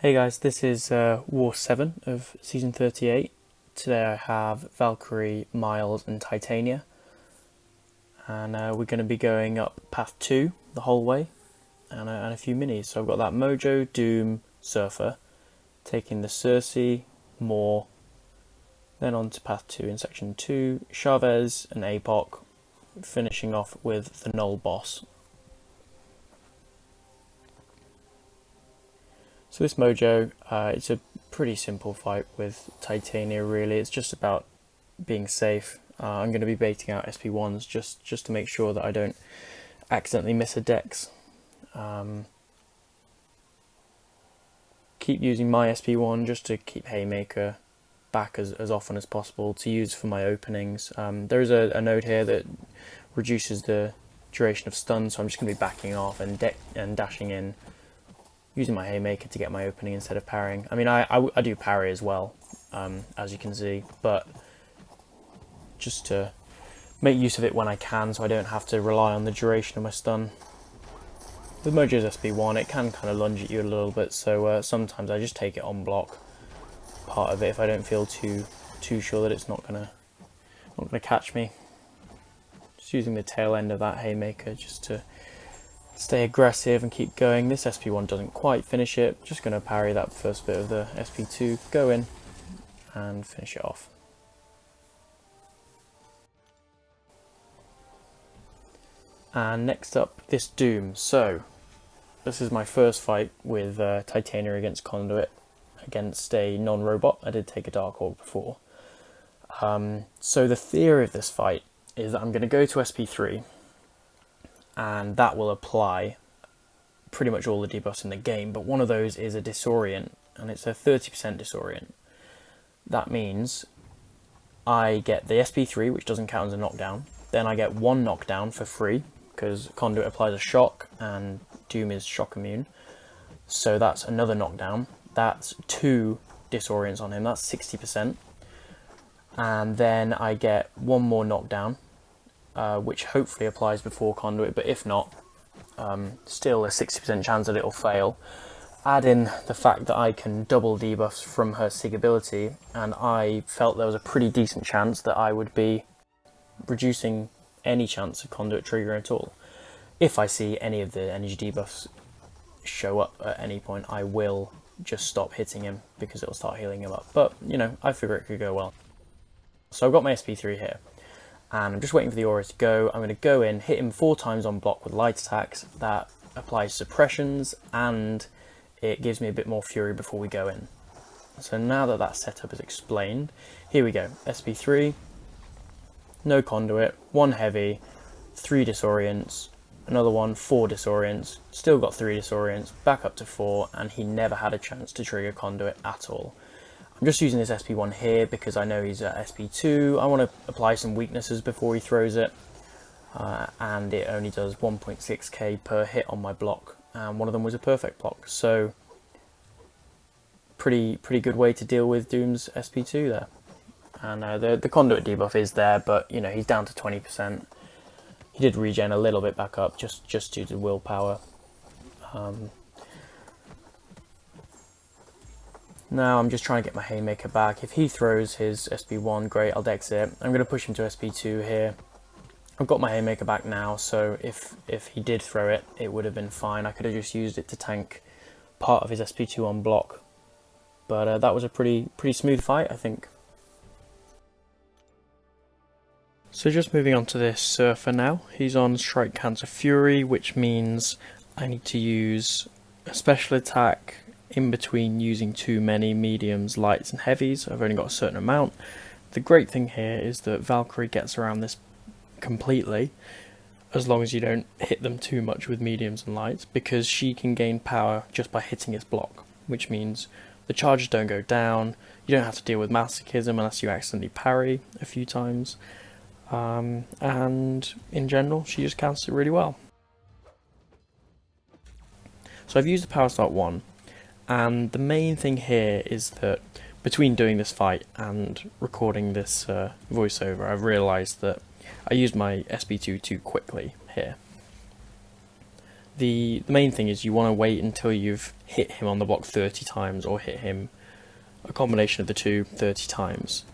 Hey guys, this is War 7 of Season 38. Today I have Valkyrie, Miles and Titania. And we're going to be going up Path 2 the whole way, and a few minis. So I've got that Mojo, Doom, Surfer, taking the Sersi, Maw, then on to Path 2 in Section 2, Chavez and Apoc, finishing off with the Knull boss. So this Mojo, it's a pretty simple fight with Titania really. It's just about being safe. I'm going to be baiting out SP1s just to make sure that I don't accidentally miss a dex. Keep using my SP1 just to keep Haymaker back as often as possible to use for my openings. There is a node here that reduces the duration of stun, so I'm just going to be backing off and dashing in, using my Haymaker to get my opening instead of parrying. I mean, I do parry as well, as you can see, but just to make use of it when I can so I don't have to rely on the duration of my stun. With Mojo's SP1, it can kind of lunge at you a little bit, so sometimes I just take it on block, part of it, if I don't feel too sure that it's not gonna catch me. Just using the tail end of that Haymaker just to stay aggressive and keep going. This SP1 doesn't quite finish it. Just going to parry that first bit of the SP2, go in and finish it off. And next up, this Doom. So this is my first fight with Titania against Conduit, against a non-robot. I did take a Dark Orc before. So the theory of this fight is that I'm going to go to SP3, and that will apply pretty much all the debuffs in the game, but one of those is a disorient, and it's a 30% disorient. That means I get the SP3, which doesn't count as a knockdown, then I get one knockdown for free, because Conduit applies a shock, and Doom is shock immune, so that's another knockdown. That's 2 disorients on him, that's 60%, and then I get one more knockdown, which hopefully applies before Conduit, but if not, still a 60% chance that it'll fail. Add in the fact that I can double debuffs from her Sig ability, and I felt there was a pretty decent chance that I would be reducing any chance of Conduit triggering at all. If I see any of the energy debuffs show up at any point, I will just stop hitting him because it'll start healing him up. But, you know, I figure it could go well. So I've got my SP3 here, and I'm just waiting for the aura to go. I'm going to go in, hit him 4 times on block with light attacks. That applies suppressions, and it gives me a bit more fury before we go in. So now that that setup is explained, here we go. SP3, no Conduit, 1 heavy, 3 disorients, another one, 4 disorients, still got 3 disorients, back up to 4, and he never had a chance to trigger Conduit at all. I'm just using this SP1 here because I know he's at SP2. I want to apply some weaknesses before he throws it, and it only does 1.6k per hit on my block, and one of them was a perfect block, so pretty good way to deal with Doom's SP2 there. And the Conduit debuff is there, but you know, he's down to 20%. He did regen a little bit back up just due to willpower. Now I'm just trying to get my Haymaker back. If he throws his SP1, great, I'll dex it. I'm going to push him to SP2 here. I've got my Haymaker back now, so if he did throw it, it would have been fine. I could have just used it to tank part of his SP2 on block. But that was a pretty smooth fight, I think. So just moving on to this Surfer now. He's on Strike Counter Fury, which means I need to use a special attack in between using too many mediums, lights and heavies. I've only got a certain amount. The great thing here is that Valkyrie gets around this completely, as long as you don't hit them too much with mediums and lights, because she can gain power just by hitting his block, which means the charges don't go down, you don't have to deal with masochism unless you accidentally parry a few times, and in general she just counters it really well. So I've used the Power Start 1, and the main thing here is that between doing this fight and recording this voiceover, I've realised that I used my SP2 too quickly here. the main thing is you want to wait until you've hit him on the block 30 times, or hit him a combination of the two 30 times,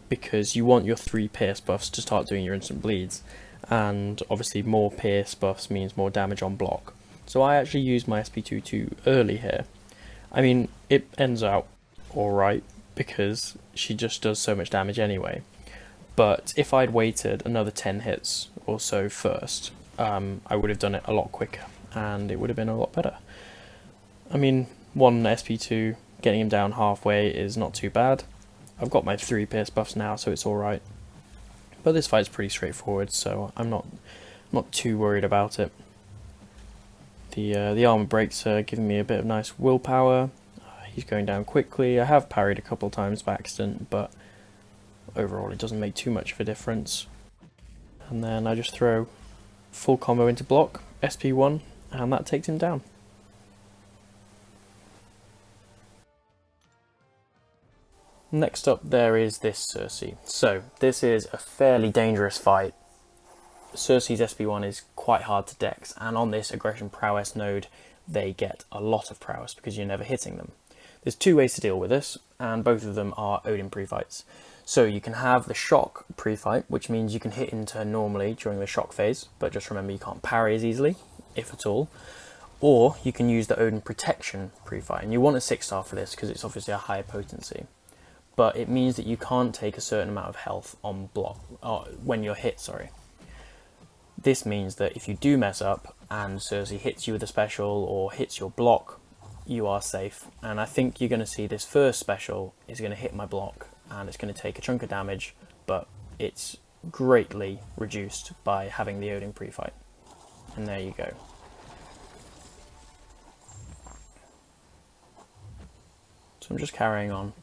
because you want your 3 pierce buffs to start doing your instant bleeds, and obviously more pierce buffs means more damage on block. So I actually used my SP2 too early here. I mean, it ends out alright because she just does so much damage anyway, but if I'd waited another 10 hits or so first, I would have done it a lot quicker and it would have been a lot better. I mean, one SP2 getting him down halfway is not too bad. I've got my 3 pierce buffs now, so it's alright. But this fight's pretty straightforward, so I'm not too worried about it. The armor breaks are giving me a bit of nice willpower. He's going down quickly. I have parried a couple of times by accident, but overall it doesn't make too much of a difference. And then I just throw full combo into block, SP1, and that takes him down. Next up there is this Sersi. So this is a fairly dangerous fight. Sersi's SP1 is quite hard to dex, and on this aggression prowess node they get a lot of prowess because you're never hitting them. There's 2 ways to deal with this, and both of them are Odin pre-fights. So you can have the shock pre-fight, which means you can hit into her normally during the shock phase, but just remember you can't parry as easily, if at all. Or you can use the Odin protection pre-fight, and you want a 6-star for this because it's obviously a higher potency. But it means that you can't take a certain amount of health on block, when you're hit, sorry. This means that if you do mess up and Sersi hits you with a special or hits your block, you are safe. And I think you're going to see this first special is going to hit my block and it's going to take a chunk of damage, but it's greatly reduced by having the Odin pre-fight. And there you go. So I'm just carrying on.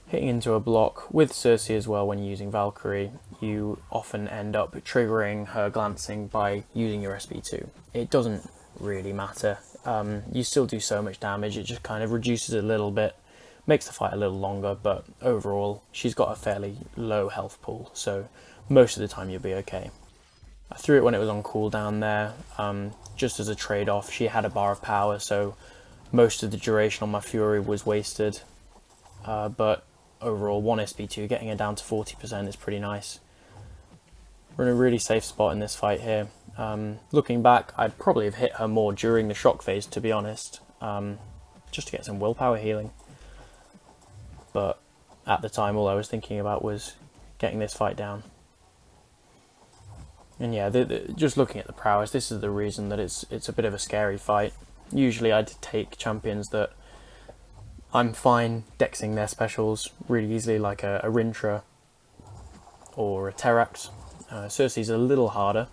Hitting into a block with Sersi as well when using Valkyrie, you often end up triggering her glancing by using your SP2. It doesn't really matter. You still do so much damage, it just kind of reduces it a little bit, makes the fight a little longer, but overall she's got a fairly low health pool, so most of the time you'll be okay. I threw it when it was on cooldown there, just as a trade-off. She had a bar of power, so most of the duration on my Fury was wasted, but overall 1 SP2 getting her down to 40% is pretty nice. We're in a really safe spot in this fight here. Looking back, I'd probably have hit her more during the shock phase, to be honest, just to get some willpower healing. But at the time all I was thinking about was getting this fight down. And yeah, just looking at the prowess, this is the reason that it's a bit of a scary fight. Usually I'd take champions that I'm fine dexing their specials really easily, like a Rintra or a Terax. Sersi's a little harder,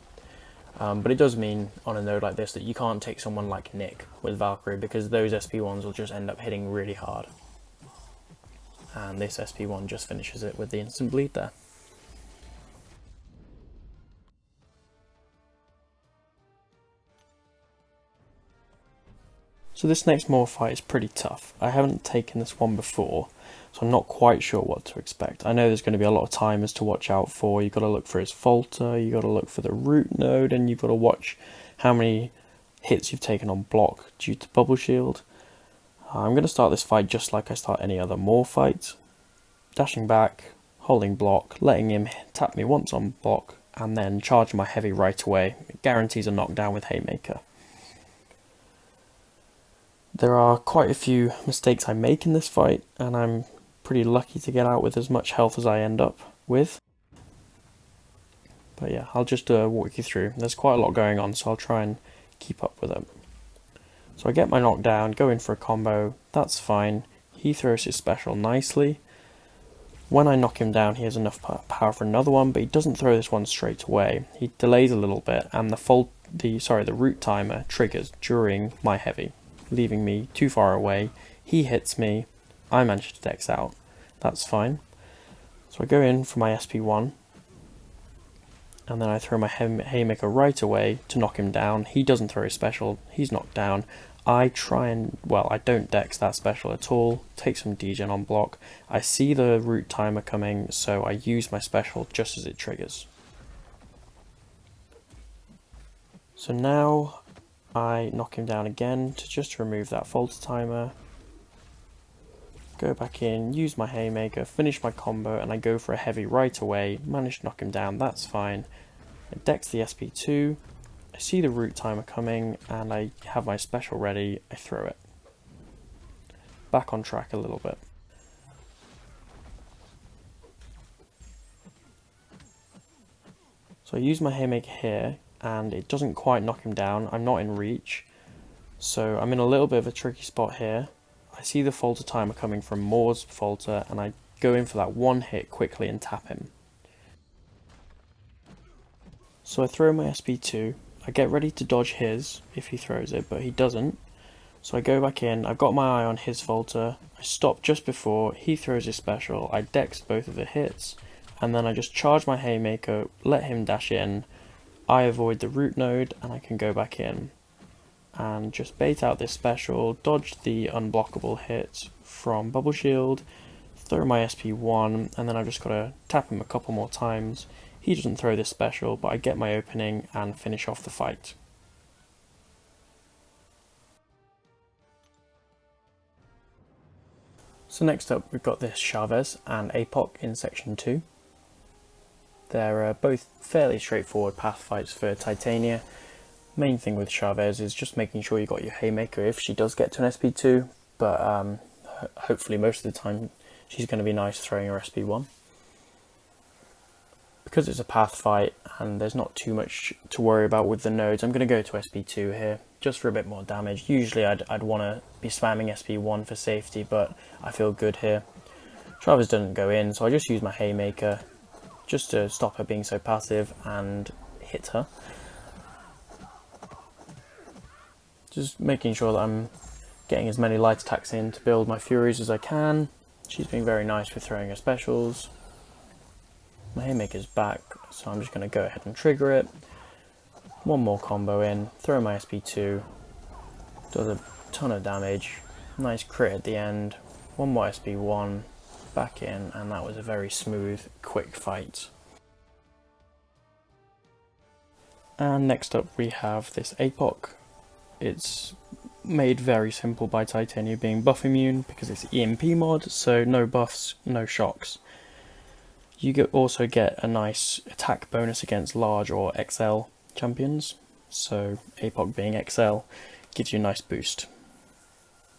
but it does mean on a node like this that you can't take someone like Nick with Valkyrie, because those SP1s will just end up hitting really hard. And this SP1 just finishes it with the instant bleed there. So this next Maw fight is pretty tough. I haven't taken this one before, so I'm not quite sure what to expect. I know there's going to be a lot of timers to watch out for. You've got to look for his falter, you've got to look for the root node, and you've got to watch how many hits you've taken on block due to bubble shield. I'm going to start this fight just like I start any other Maw fight. Dashing back, holding block, letting him tap me once on block, and then charging my heavy right away. It guarantees a knockdown with Haymaker. There are quite a few mistakes I make in this fight, and I'm pretty lucky to get out with as much health as I end up with. But yeah, I'll just walk you through. There's quite a lot going on, so I'll try and keep up with it. So I get my knockdown, go in for a combo, that's fine. He throws his special nicely. When I knock him down, he has enough power for another one, but he doesn't throw this one straight away. He delays a little bit, and the root timer triggers during my heavy, leaving me too far away. He hits me, I manage to dex out, that's fine. So I go in for my SP1, and then I throw my Haymaker right away to knock him down. He doesn't throw his special, he's knocked down. I don't dex that special at all, take some degen on block. I see the root timer coming, so I use my special just as it triggers. So now I knock him down again to just remove that falter timer. Go back in, use my haymaker, finish my combo, and I go for a heavy right away. Manage to knock him down, that's fine. I dex the SP2, I see the root timer coming, and I have my special ready, I throw it. Back on track a little bit. So I use my haymaker here, and it doesn't quite knock him down. I'm not in reach, so I'm in a little bit of a tricky spot here. I see the falter timer coming from Maw's falter, and I go in for that one hit quickly and tap him. So I throw my SP2, I get ready to dodge his if he throws it, but he doesn't. So I go back in, I've got my eye on his falter, I stop just before he throws his special, I dex both of the hits, and then I just charge my haymaker, let him dash in, I avoid the root node, and I can go back in and just bait out this special, dodge the unblockable hit from Bubble Shield, throw my SP1, and then I've just got to tap him a couple more times. He doesn't throw this special, but I get my opening and finish off the fight. So next up we've got this Chavez and Apoc in section 2. They're both fairly straightforward path fights for Titania. Main thing with Chavez is just making sure you got your haymaker if she does get to an SP2, but hopefully most of the time she's going to be nice throwing her SP1. Because it's a path fight and there's not too much to worry about with the nodes, I'm going to go to SP2 here just for a bit more damage. Usually I'd want to be spamming SP1 for safety, but I feel good here. Chavez doesn't go in, so I just use my haymaker just to stop her being so passive and hit her. Just making sure that I'm getting as many light attacks in to build my Furies as I can. She's being very nice with throwing her specials. My haymaker's back, so I'm just going to go ahead and trigger it. One more combo in, throw my SP2, does a ton of damage, nice crit at the end, one more SP1, back in, and that was a very smooth, quick fight. And next up we have this Apoc. It's made very simple by Titania being buff immune because it's EMP mod, so no buffs, no shocks. You also get a nice attack bonus against large or XL champions, so Apoc being XL gives you a nice boost.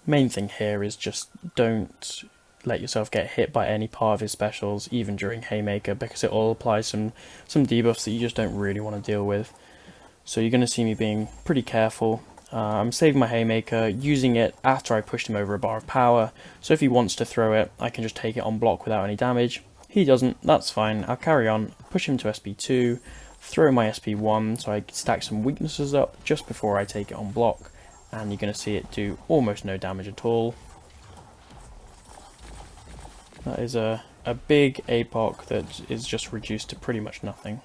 Main thing here is just don't let yourself get hit by any part of his specials, even during Haymaker, because it all applies some debuffs that you just don't really want to deal with. So you're going to see me being pretty careful. I'm saving my Haymaker, using it after I pushed him over a bar of power, so if he wants to throw it, I can just take it on block without any damage. He doesn't, that's fine, I'll carry on, push him to SP2, throw my SP1 so I can stack some weaknesses up just before I take it on block, and you're going to see it do almost no damage at all. That is a big Apoc that is just reduced to pretty much nothing.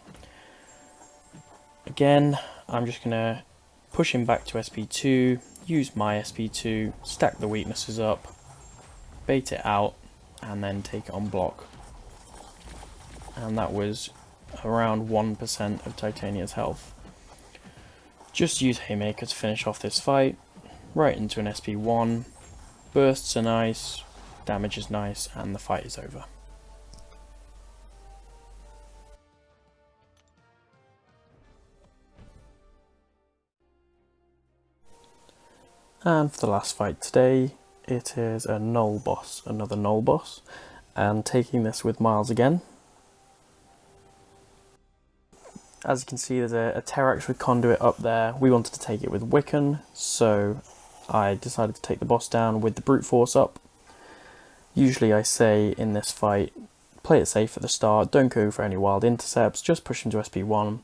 Again, I'm just going to push him back to SP2, use my SP2, stack the weaknesses up, bait it out, and then take it on block. And that was around 1% of Titania's health. Just use Haymaker to finish off this fight, right into an SP1, bursts are nice, damage is nice, and the fight is over. And for the last fight today, it is a Knull boss, another Knull boss, and taking this with Miles again. As you can see, there's a Terax with conduit up there. We wanted to take it with Wiccan, so I decided to take the boss down with the brute force up. Usually I say in this fight, play it safe at the start, don't go for any wild intercepts, just push him to SP1.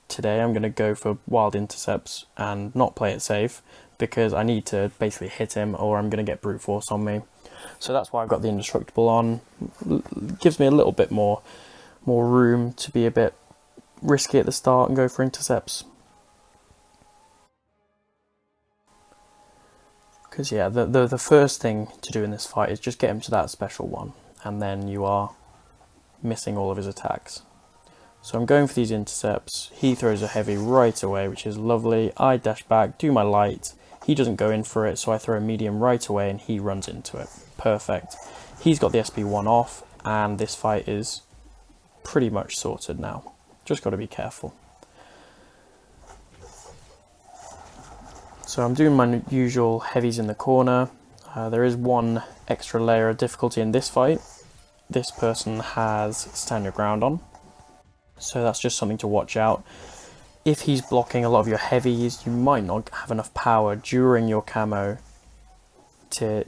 Today I'm going to go for wild intercepts and not play it safe, because I need to basically hit him or I'm going to get brute force on me. So that's why I've got the indestructible on. It gives me a little bit more room to be a bit risky at the start and go for intercepts. Because yeah, the first thing to do in this fight is just get him to that special one, and then you are missing all of his attacks. So I'm going for these intercepts. He throws a heavy right away, which is lovely. I dash back, do my light. He doesn't go in for it, so I throw a medium right away and he runs into it. Perfect. He's got the SP1 off, and this fight is pretty much sorted now. Just got to be careful. So I'm doing my usual heavies in the corner. There is one extra layer of difficulty in this fight. This person has stand your ground on, so that's just something to watch out. If he's blocking a lot of your heavies, you might not have enough power during your camo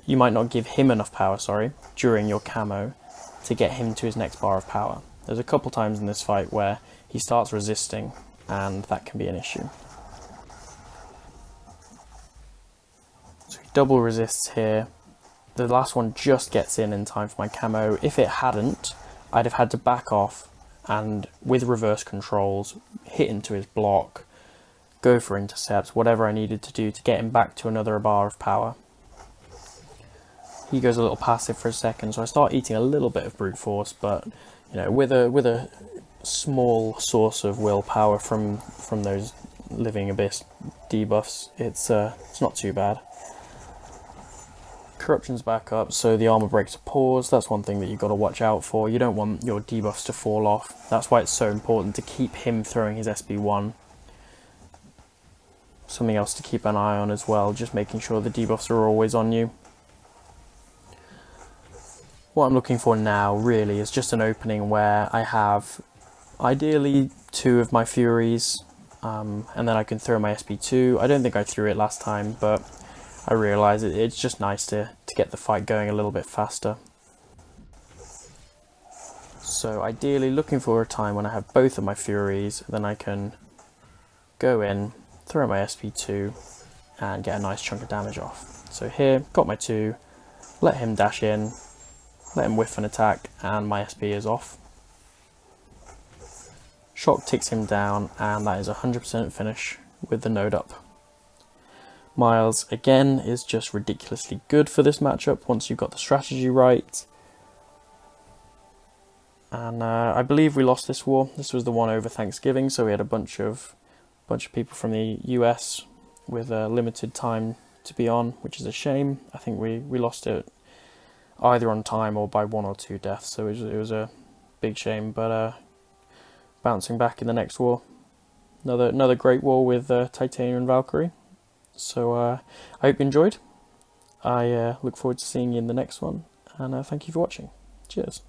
you might not give him enough power, during your camo to get him to his next bar of power. There's a couple times in this fight where he starts resisting, and that can be an issue. So he double resists here. The last one just gets in time for my camo. If it hadn't, I'd have had to back off and with reverse controls, hit into his block, go for intercepts, whatever I needed to do to get him back to another bar of power. He goes a little passive for a second, so I start eating a little bit of brute force, but you know, with a small source of willpower from those Living Abyss debuffs, it's not too bad. Corruption's back up, so the armor breaks a pause. That's one thing that you've got to watch out for. You don't want your debuffs to fall off. That's why it's so important to keep him throwing his SB1. Something else to keep an eye on as well, just making sure the debuffs are always on you. What I'm looking for now really is just an opening where I have ideally 2 of my Furies, and then I can throw my SB2. I don't think I threw it last time, but I realise it's just nice to get the fight going a little bit faster. So ideally looking for a time when I have both of my Furies, then I can go in, throw my SP2 and get a nice chunk of damage off. So here, got my 2, let him dash in, let him whiff an attack, and my SP is off. Shock ticks him down, and that is a 100% finish with the node up. Miles, again, is just ridiculously good for this matchup once you've got the strategy right. And I believe we lost this war. This was the one over Thanksgiving, so we had a bunch of people from the US with limited time to be on, which is a shame. I think we lost it either on time or by 1 or 2 deaths, so it was a big shame, but bouncing back in the next war. Another great war with Titania and Valkyrie. So I hope you enjoyed. I look forward to seeing you in the next one, and thank you for watching. Cheers.